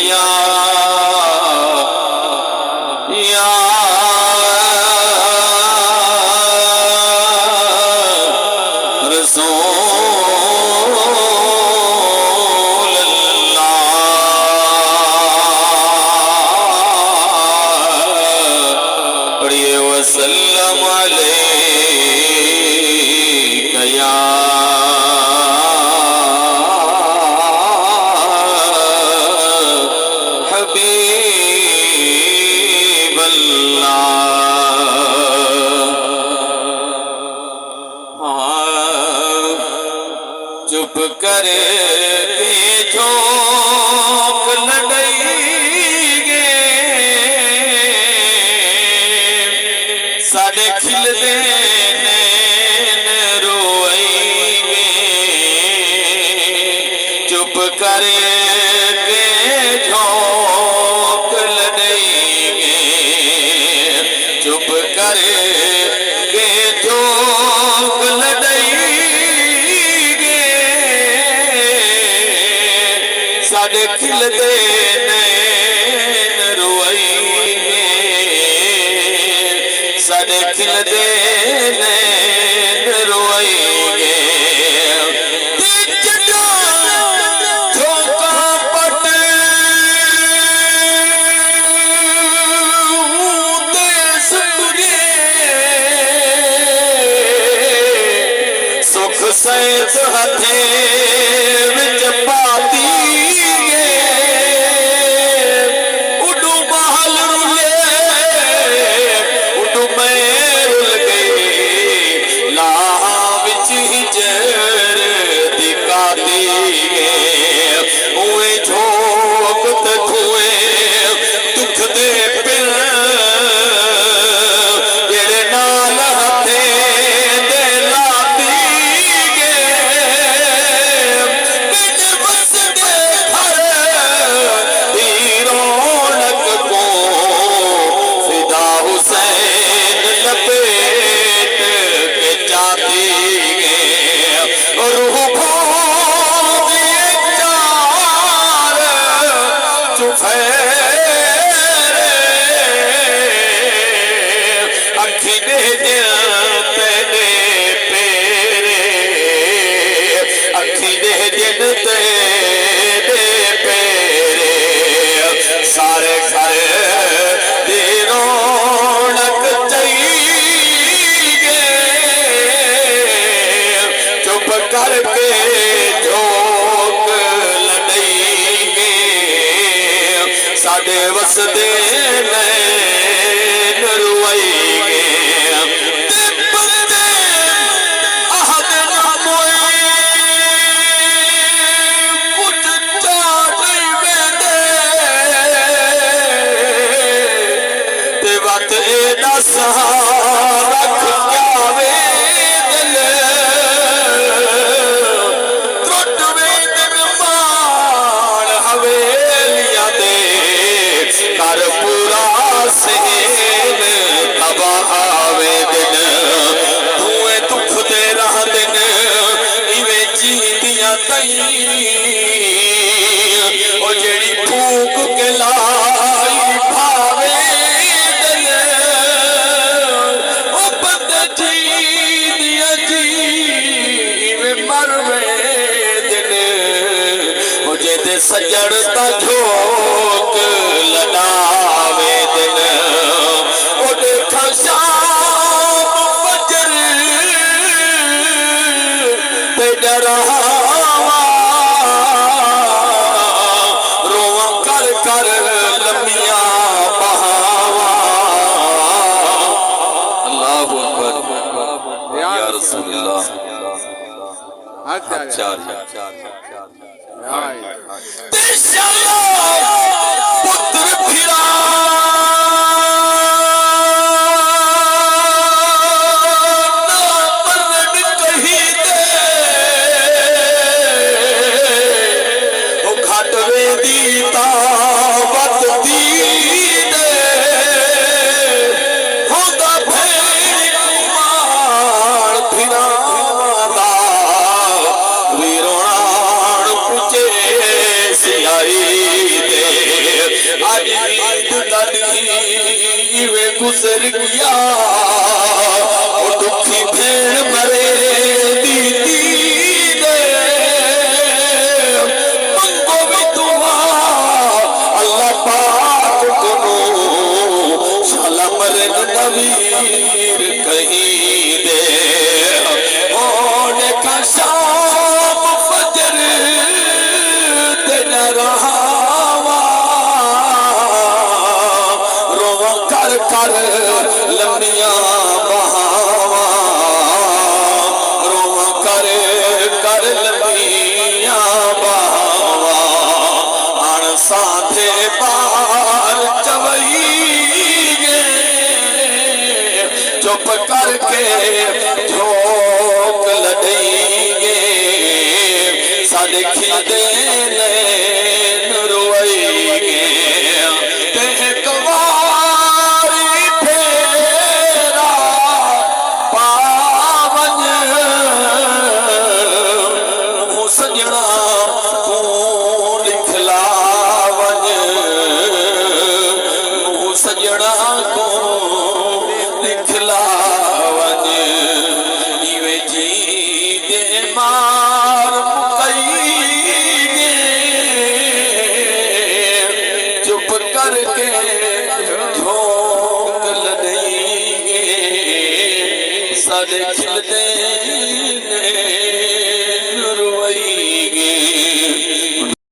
या चुप कर के झोंक लड़ाईगे साढ़े खिलदे नैन रोईगे चुप कर के झोंक लड़ाईगे चुप कर के झोंक साढ़े खिलदे नैन रोईगे साढ़े खिलदे नैन रोईगे झोंका पट देश तुरे सुख सैत हथे विच पाती सारे घर दी रौनक चाहिए चुप करके झोंक लड़ाईगे साढ़े वसदे नैन रोईगे जेड़ी फूक के लाई भावे दिल ओ बंदे जी दिया जी मरवे दिल ओ जेदे सजड़ ता झोंक लड़ावे दिल ओ देखा शाम फजर ते डरा कर लमिया बहावा अल्लाहु अकबर या रसूलुल्लाह पुत्र फिरा वे गुजर गया दुखी भेड़ मरे दीदी दे मंगो भी दुआ अल्लाह पाक को शाला मरे नवीर कहीं दे होने का शाम फजर दिन रहा कर लम्बियां बहावा रोवा कर लम्बियां बहावा अण साथे बार चवई गे चुप करके झोंक लड़ेंगे साडे खिलदे नैन रोएंगे साडे खिलदे